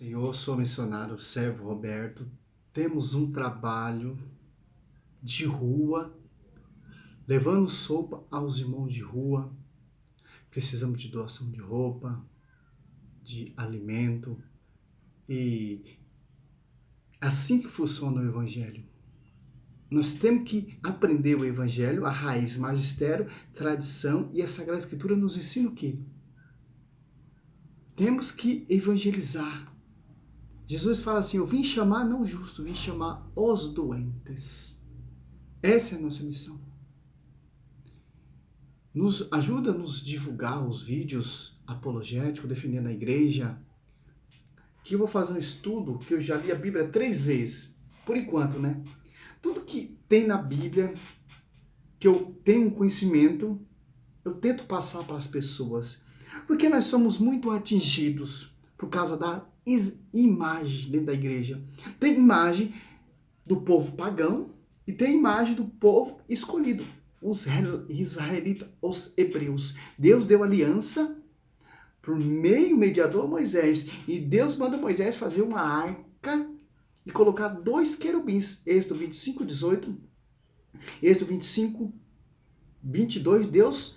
Eu sou missionário servo Roberto. Temos um trabalho de rua, levando sopa aos irmãos de rua. Precisamos de doação de roupa, de alimento. E assim que funciona o Evangelho. Nós temos que aprender o Evangelho, a raiz, magistério, tradição, e a Sagrada Escritura nos ensina o quê? Temos que evangelizar. Jesus fala assim: eu vim chamar não justo, vim chamar os doentes. Essa é a nossa missão. Nos ajuda a nos divulgar os vídeos apologéticos, defendendo a igreja. Que eu vou fazer um estudo, que eu já li a Bíblia 3 vezes, por enquanto, né? Tudo que tem na Bíblia, que eu tenho um conhecimento, eu tento passar para as pessoas. Porque nós somos muito atingidos por causa da imagem dentro da igreja. Tem imagem do povo pagão e tem imagem do povo escolhido. Os israelitas, os hebreus. Deus deu aliança por meio mediador Moisés. E Deus manda Moisés fazer uma arca e colocar 2 querubins. Êxodo 25, 18. Êxodo 25, 22. Deus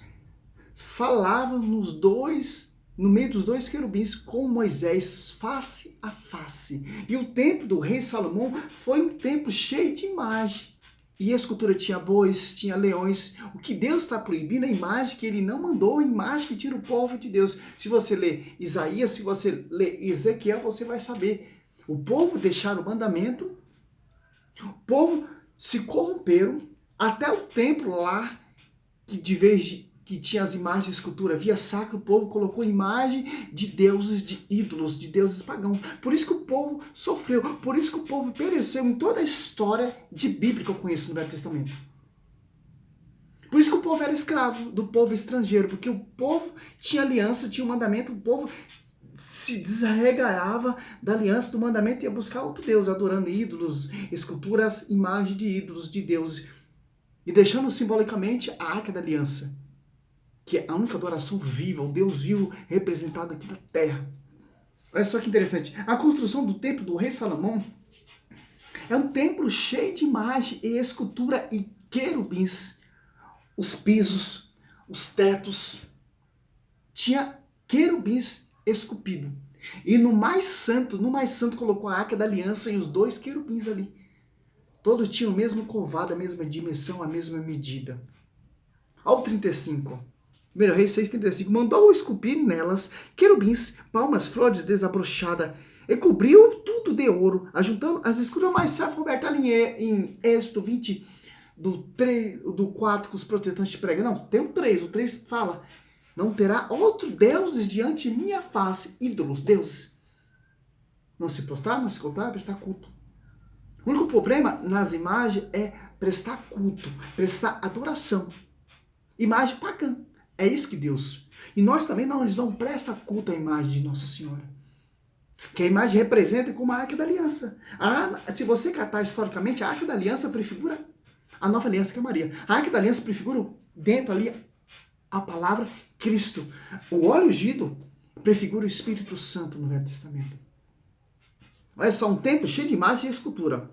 falava no meio dos 2 querubins com Moisés, face a face. E o templo do rei Salomão foi um templo cheio de imagem. E a escultura tinha bois, tinha leões. O que Deus está proibindo é a imagem que ele não mandou, a imagem que tira o povo de Deus. Se você ler Isaías, se você ler Ezequiel, você vai saber. O povo deixaram o mandamento, o povo se corromperam, até o templo lá, que de vez de que tinha as imagens de escultura via sacro, o povo colocou imagem de deuses, de ídolos, de deuses pagãos. Por isso que o povo sofreu, por isso que o povo pereceu em toda a história de Bíblia que eu conheço no Velho Testamento. Por isso que o povo era escravo do povo estrangeiro, porque o povo tinha aliança, tinha um mandamento, o povo se desarregaava da aliança, do mandamento e ia buscar outro Deus, adorando ídolos, esculturas, imagens de ídolos, de deuses, e deixando simbolicamente a Arca da Aliança, que é a única adoração viva, o Deus vivo representado aqui na terra. Olha só que interessante. A construção do templo do rei Salomão é um templo cheio de imagem e escultura e querubins. Os pisos, os tetos, tinha querubins esculpidos. E no mais santo colocou a Arca da Aliança e os 2 querubins ali. Todos tinham o mesmo covado, a mesma dimensão, a mesma medida. Ao 35. 1 Reis 6,35, mandou esculpir nelas querubins, palmas, flores desabrochadas, e cobriu tudo de ouro, ajuntando as escuras mais servo Roberto ali em Êxodo 20, do 4 que os protestantes pregam. Não, tem o 3 fala, não terá outro deuses diante de minha face, ídolos, deuses. Não se prostrar, não se comprar, prestar culto. O único problema nas imagens é prestar culto, prestar adoração. Imagem pagã. É isso que Deus... E nós também não presta culto à imagem de Nossa Senhora. Que a imagem representa como a Arca da Aliança. Se você catar historicamente, a Arca da Aliança prefigura a nova aliança, que é Maria. A Arca da Aliança prefigura dentro ali a palavra Cristo. O óleo ungido prefigura o Espírito Santo no Velho Testamento. Olha só, um templo cheio de imagem e escultura.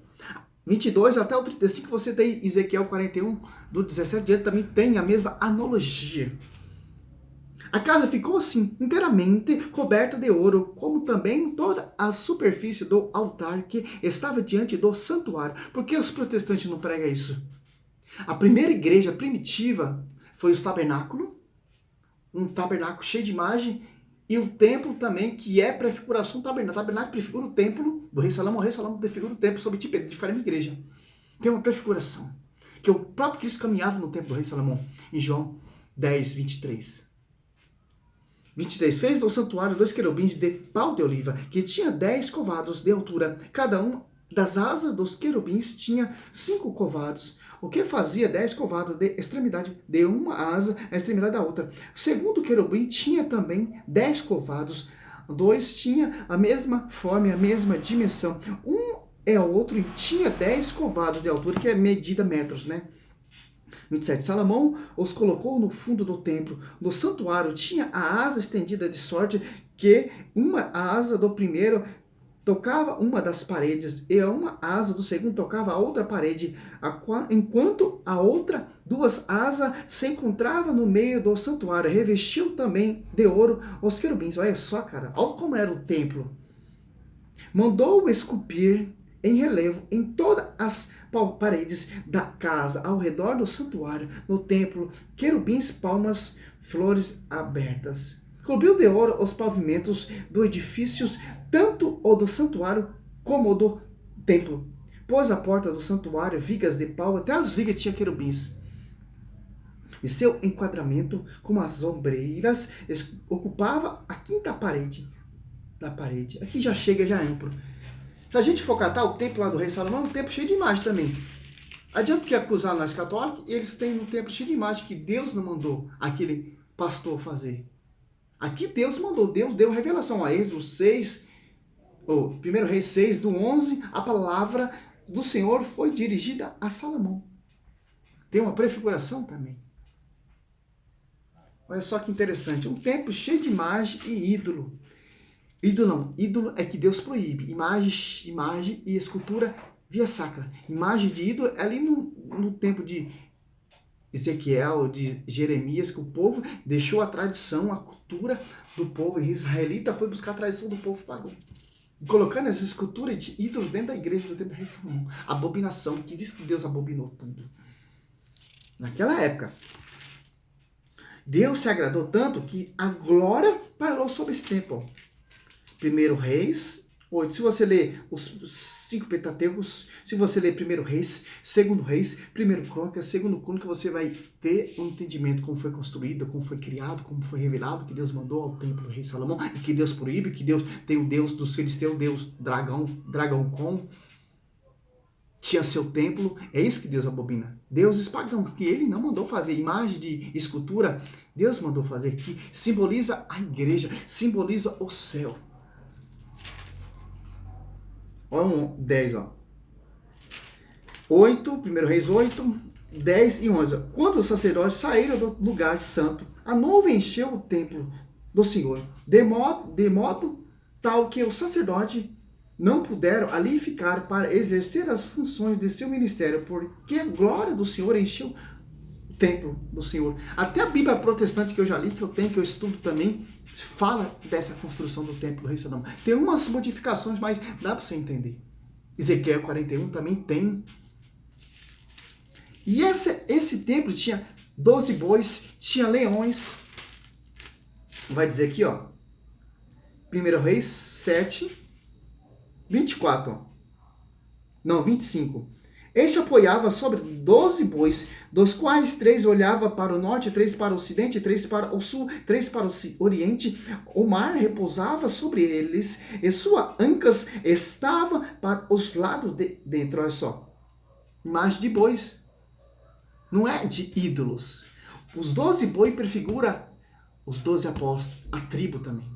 22 até o 35, você tem Ezequiel 41, do 17 diante, também tem a mesma analogia. A casa ficou assim, inteiramente coberta de ouro, como também toda a superfície do altar que estava diante do santuário. Por que os protestantes não pregam isso? A primeira igreja primitiva foi o tabernáculo, um tabernáculo cheio de imagem, e o templo também, que é prefiguração do tabernáculo. O tabernáculo prefigura o templo do rei Salomão. O rei Salomão prefigura o templo sob tipo de uma igreja. Tem uma prefiguração. Que o próprio Cristo caminhava no templo do rei Salomão. Em João 10, 23. 23. Fez do santuário 2 querubins de pau de oliva, que tinha 10 covados de altura. Cada um das asas dos querubins tinha 5 covados, o que fazia 10 covados de extremidade de uma asa à extremidade da outra. O segundo querubim tinha também 10 covados. 2 tinha a mesma forma e a mesma dimensão. Um é o outro e tinha 10 covados de altura, que é medida metros, né? 27. Salomão os colocou no fundo do templo. No santuário tinha a asa estendida de sorte que uma asa do primeiro tocava uma das paredes e uma asa do segundo tocava a outra parede, enquanto a outra duas asas se encontrava no meio do santuário. Revestiu também de ouro os querubins. Olha só, cara, olha como era o templo. Mandou esculpir em relevo em todas as paredes da casa, ao redor do santuário, no templo, querubins, palmas, flores abertas. Cobriu de ouro os pavimentos do edifício, tanto o do santuário como o do templo. Pôs à porta do santuário vigas de pau, até as vigas tinha querubins. E seu enquadramento com as ombreiras ocupava a quinta parede da parede. Aqui já chega, já é amplo. Se a gente for catar o templo lá do rei Salomão, é um templo cheio de imagem também. Adianta que acusar nós católicos, eles têm um templo cheio de imagem que Deus não mandou aquele pastor fazer. Aqui Deus mandou, Deus deu revelação a Êxodo 6, ou 1 Reis 6, do 11, a palavra do Senhor foi dirigida a Salomão. Tem uma prefiguração também. Olha só que interessante, um templo cheio de imagem e ídolo. Ídolo não, ídolo é que Deus proíbe. Imagem e escultura via sacra. Imagem de ídolo é ali no tempo de Ezequiel, de Jeremias, que o povo deixou a tradição, a cultura do povo israelita, foi buscar a tradição do povo pagão. Colocando essa escultura de ídolos dentro da igreja do tempo do rei Salomão. Abominação, que diz que Deus abominou tudo. Naquela época, Deus se agradou tanto que a glória pairou sobre esse templo. 1 Reis 8. Se você ler os 5 Pentateucos, se você ler 1 Reis, 2 Reis, 1 Crônicas, 2 Crônicas, você vai ter um entendimento como foi construído, como foi criado, como foi revelado, que Deus mandou ao templo do rei Salomão, e que Deus proíbe, que Deus tem o Deus dos filisteus, Deus dragão com tinha seu templo. É isso que Deus abomina. Deuses pagãos, que ele não mandou fazer. Imagem de escultura, Deus mandou fazer, que simboliza a igreja, simboliza o céu. Olha 10, ó. 8, 1 Reis 8, 10 e 11. Quando os sacerdotes saíram do lugar santo, a nuvem encheu o templo do Senhor, de modo tal que os sacerdotes não puderam ali ficar para exercer as funções de seu ministério, porque a glória do Senhor encheu o templo do Senhor. Até a Bíblia protestante que eu já li, que eu estudo também, fala dessa construção do templo do rei Salomão. Tem umas modificações, mas dá para você entender. Ezequiel 41 também tem. E esse templo tinha 12 bois, tinha leões. Vai dizer aqui, ó. 1 Reis 7, 24. Ó. Não, 25. Este apoiava sobre 12 bois, dos quais 3 olhava para o norte, 3 para o ocidente, 3 para o sul, 3 para o oriente. O mar repousava sobre eles, e suas ancas estavam para os lados de dentro. Olha só. Imagem de bois. Não é de ídolos. Os 12 bois prefigura os 12 apóstolos, a tribo também.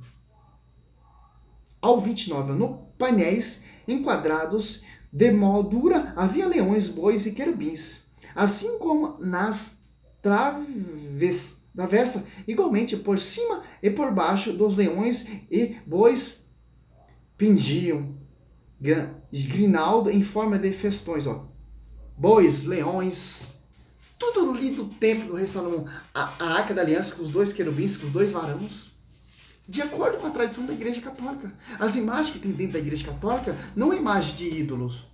Ao 29, no painéis enquadrados de moldura havia leões, bois e querubins, assim como nas travessas, igualmente por cima e por baixo dos leões e bois pendiam grinaldo em forma de festões, ó. Bois, leões, tudo ali do templo do rei Salomão. A Arca da Aliança com os 2 querubins, com os 2 varões, de acordo com a tradição da Igreja Católica. As imagens que tem dentro da Igreja Católica não é imagem de ídolos,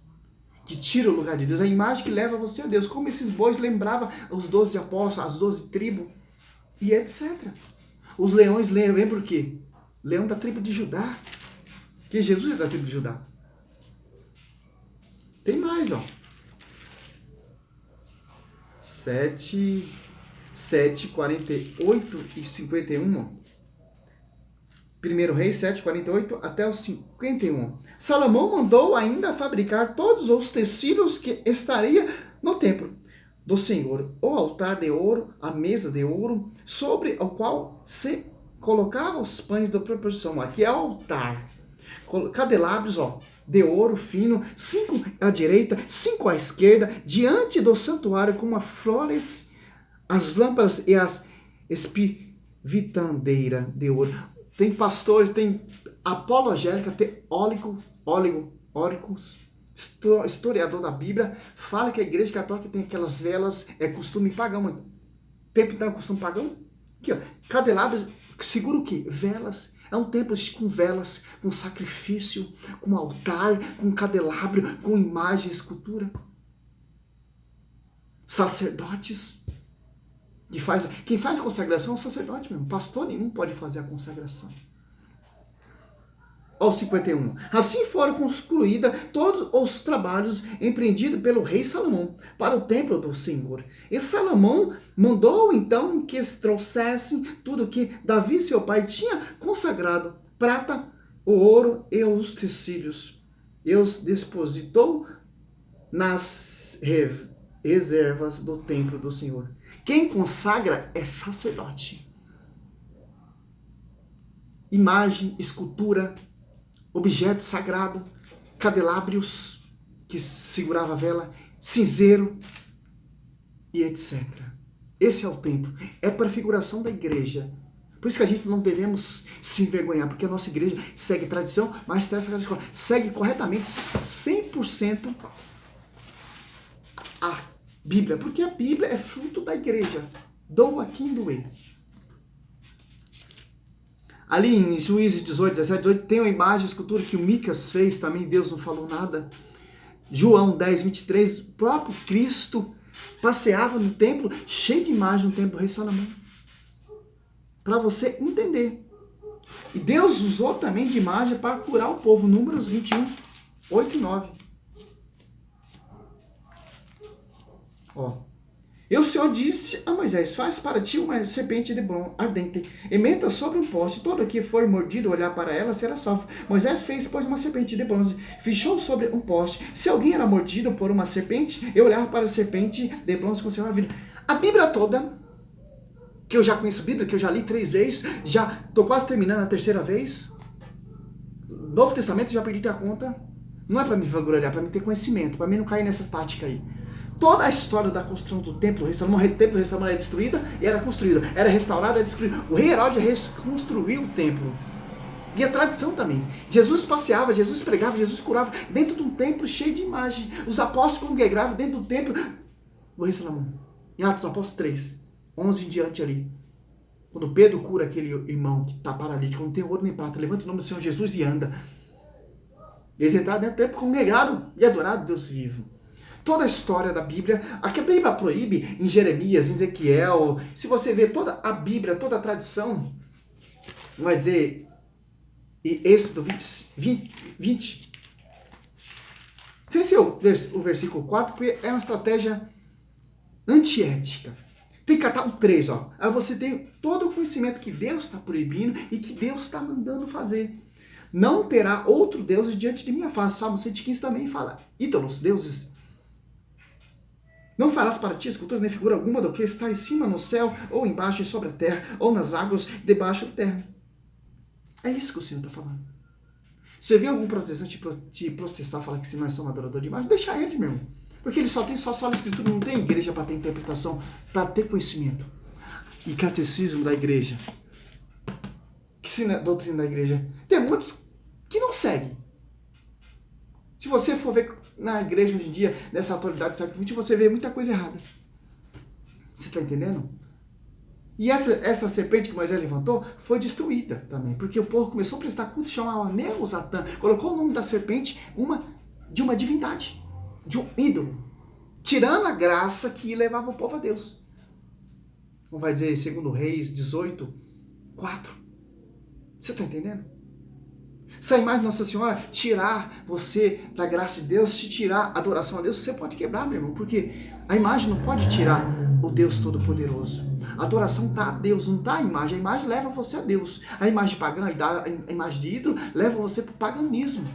que tira o lugar de Deus, é a imagem que leva você a Deus. Como esses bois lembravam os 12 apóstolos, as 12 tribos, e etc. Os leões lembram o quê? Leão da tribo de Judá, que Jesus é da tribo de Judá. Tem mais, ó. 7, 48 e 51, ó. 1 Reis 7, 48 até os 51. Salomão mandou ainda fabricar todos os tecidos que estaria no templo do Senhor, o altar de ouro, a mesa de ouro, sobre o qual se colocava os pães da proporção. Aqui é o altar. Candelabros, ó, de ouro fino, 5 à direita, 5 à esquerda, diante do santuário com as flores, as lâmpadas e as espivitandeiras de ouro. Tem pastores, tem apologética, teólicos, historiador da Bíblia, fala que a Igreja Católica tem aquelas velas, é costume pagão. Templo então é costume pagão? Aqui, ó, candelabros, segura o quê? Velas. É um templo com velas, com sacrifício, com altar, com candelabro, com imagem, escultura. Sacerdotes. Quem faz a consagração é o sacerdote mesmo. Pastor nenhum pode fazer a consagração. Ao 51. Assim foram concluídos todos os trabalhos empreendidos pelo rei Salomão para o templo do Senhor. E Salomão mandou então que eles trouxessem tudo que Davi, seu pai, tinha consagrado: prata, o ouro e os tecidos. E os depositou nas reservas do templo do Senhor. Quem consagra é sacerdote. Imagem, escultura, objeto sagrado, candelabros que segurava a vela, cinzeiro e etc. Esse é o templo. É para a figuração da igreja. Por isso que a gente não devemos se envergonhar, porque a nossa igreja segue tradição, mas segue corretamente 100% a Bíblia, porque a Bíblia é fruto da igreja. Doa quem doer. Ali em Juízes 18, 17, 18, tem uma imagem, escultura que o Micas fez também, Deus não falou nada. João 10, 23, o próprio Cristo passeava no templo, cheio de imagem no templo do rei Salomão. Para você entender. E Deus usou também de imagem para curar o povo. Números 21, 8 e 9. Ó. E o Senhor disse a Moisés: faz para ti uma serpente de bronze ardente, e meta sobre um poste, todo que for mordido olhar para ela será salvo. Moisés fez, pois, uma serpente de bronze, fechou sobre um poste. Se alguém era mordido por uma serpente, eu olhava para a serpente de bronze com seu vida. A Bíblia toda, que eu já conheço a Bíblia, que eu já li 3 vezes, já estou quase terminando a 3ª vez. Novo Testamento, já perdi a conta. Não é para me vangloriar, é para me ter conhecimento, para mim não cair nessas táticas aí. Toda a história da construção do templo do rei Salomão, o templo do rei Salomão era destruída e era construída, era restaurada, era destruída. O rei Herodes reconstruiu o templo. E a tradição também. Jesus passeava, Jesus pregava, Jesus curava dentro de um templo cheio de imagem. Os apóstolos congregavam dentro do templo do rei Salomão. Em Atos dos Apóstolos 3, 11 em diante ali. Quando Pedro cura aquele irmão que está paralítico, não tem ouro nem prata, levanta o nome do Senhor Jesus e anda. Eles entraram dentro do templo, congregaram e adoraram Deus vivo. Toda a história da Bíblia, aqui a Bíblia proíbe em Jeremias, em Ezequiel, se você ver toda a Bíblia, toda a tradição, vai dizer, e Êxodo 20. Sem ser o versículo 4, porque é uma estratégia antiética. Tem que catar o 3, ó. Aí você tem todo o conhecimento que Deus está proibindo e que Deus está mandando fazer. Não terá outro Deus diante de minha face. Salmo 115 também fala, ídolos, deuses. Não farás para ti escultura nem figura alguma do que está em cima no céu, ou embaixo e sobre a terra, ou nas águas debaixo da terra. É isso que o Senhor está falando. Se vê algum protestante te protestar, falar que se nós somos adoradores de imagem, deixa ele, meu irmão. Porque ele só tem só a escritura, não tem igreja para ter interpretação, para ter conhecimento. E catecismo da igreja. Que ensina a doutrina da igreja. Tem muitos que não seguem. Se você for ver na igreja hoje em dia, nessa atualidade do século XX, você vê muita coisa errada. Você está entendendo? E essa serpente que Moisés levantou foi destruída também, porque o povo começou a prestar culto, chamava Neusatã, colocou o nome da serpente de uma divindade, de um ídolo, tirando a graça que levava o povo a Deus. Como vai dizer, segundo Reis 18, 4. Você está entendendo? Se a imagem de Nossa Senhora tirar você da graça de Deus, se tirar a adoração a Deus, você pode quebrar, meu irmão, porque a imagem não pode tirar o Deus Todo-Poderoso. A adoração está a Deus, não está a imagem leva você a Deus. A imagem pagã, a imagem de ídolo, leva você para o paganismo.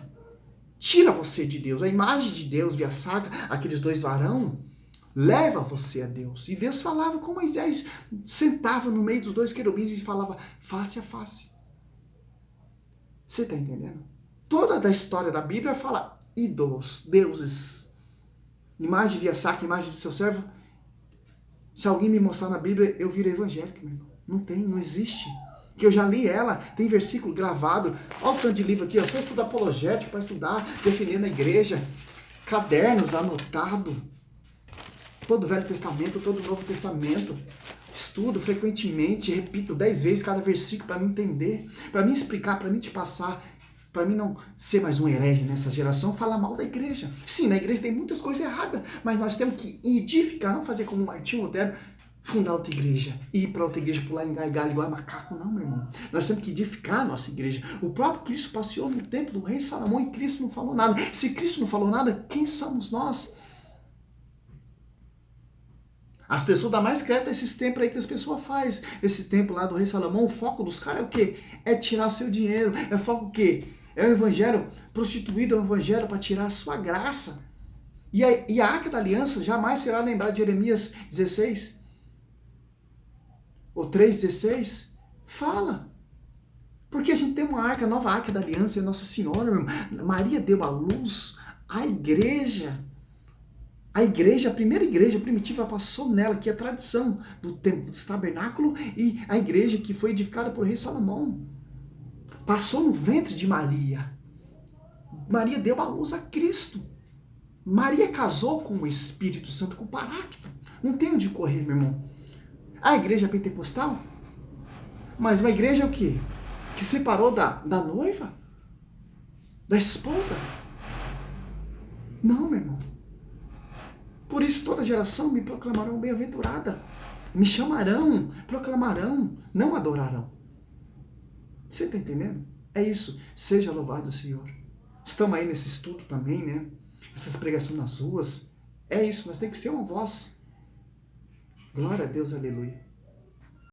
Tira você de Deus. A imagem de Deus, via saca, aqueles 2 varão, leva você a Deus. E Deus falava com Moisés, sentava no meio dos 2 querubins e falava face a face. Você está entendendo? Toda a história da Bíblia fala ídolos, deuses. Imagem via saca, imagem do seu servo. Se alguém me mostrar na Bíblia, eu viro evangélico, meu irmão. Não tem, não existe. que eu já li ela, tem versículo gravado. Olha o tanto de livro aqui, ó, só estudo apologético para estudar, defender na igreja, cadernos anotados, todo o Velho Testamento, todo o Novo Testamento. Estudo frequentemente, repito 10 vezes cada versículo para me entender, para me explicar, para me te passar, para mim não ser mais um herege nessa geração, falar mal da igreja. Sim, na igreja tem muitas coisas erradas, mas nós temos que edificar, não fazer como Martinho Lutero, fundar outra igreja, ir para outra igreja, pular em galho igual macaco, não, meu irmão. Nós temos que edificar a nossa igreja. O próprio Cristo passeou no templo do rei Salomão e Cristo não falou nada. Se Cristo não falou nada, quem somos nós? As pessoas dão mais crédito a esses templos aí que as pessoas fazem. Esse templo lá do rei Salomão, o foco dos caras é o quê? É tirar seu dinheiro. É foco o quê? É o evangelho prostituído, é o evangelho para tirar a sua graça. E a Arca da Aliança jamais será lembrada de Jeremias 16? Ou 3,16? Fala. Porque a gente tem uma arca, a nova Arca da Aliança, é Nossa Senhora, meu irmão. Maria deu à luz a igreja. A igreja, a primeira igreja primitiva passou nela, que é a tradição do tabernáculo, e a igreja que foi edificada por rei Salomão. Passou no ventre de Maria. Maria deu à luz a Cristo. Maria casou com o Espírito Santo, com o Paráclito. Não tem onde correr, meu irmão. A igreja pentecostal? Mas uma igreja é o quê? Que separou da noiva? Da esposa? Não, meu irmão. Por isso toda geração me proclamarão bem-aventurada. Me chamarão, proclamarão, não adorarão. Você está entendendo? É isso. Seja louvado o Senhor. Estamos aí nesse estudo também, né? Essas pregações nas ruas. É isso, nós temos que ser uma voz. Glória a Deus, aleluia.